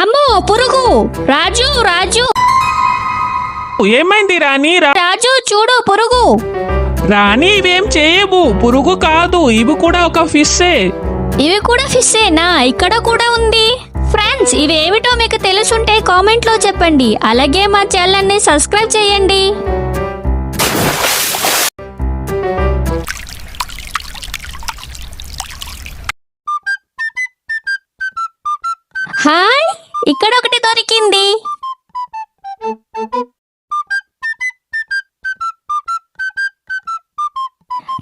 అమ్మో పురుగు! రాజు రాజు ఏమైంది రాణి? రాజు చూడు పురుగు! రాణి ఇవేం చేయవు, పురుగు కాదు, ఇవి కూడా ఒక ఫిషే. ఇవి కూడా ఫిషేనా? ఇక్కడ కూడా ఉంది. ఫ్రెండ్స్, ఇవేమిటో మీకు తెలుసుంటే కామెంట్ లో చెప్పండి. అలాగే మా ఛానల్ ని సబ్స్క్రైబ్ చేయండి. హాయ్, ఇక్కడ ఒకటి దొరికింది.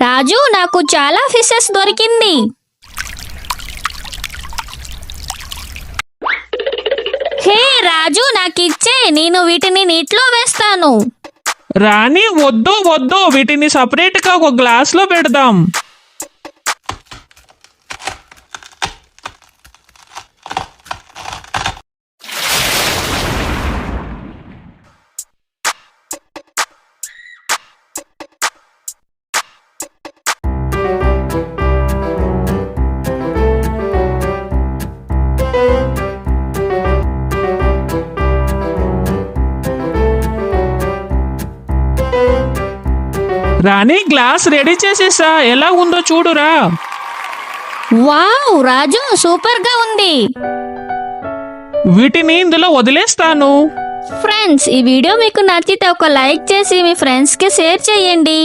రాజు, నాకు చాలా ఫిషెస్ దొరికింది. హే రాజు, నాకిచ్చే, నేను వీటిని నీటిలో వేస్తాను. రాణి వద్దు వద్దు, వీటిని సపరేట్ గా ఒక గ్లాస్ లో పెడదాం. రాణి, గ్లాస్ రెడీ చేసేసా, ఎలా ఉందో చూడురా. వావ్ రాజు, సూపర్ గా ఉంది. వీటిని ఇందులో వదిలేస్తాను. ఫ్రెండ్స్, ఈ వీడియో మీకు నచ్చితే ఒక లైక్ చేసి మీ ఫ్రెండ్స్ కి షేర్ చేయండి.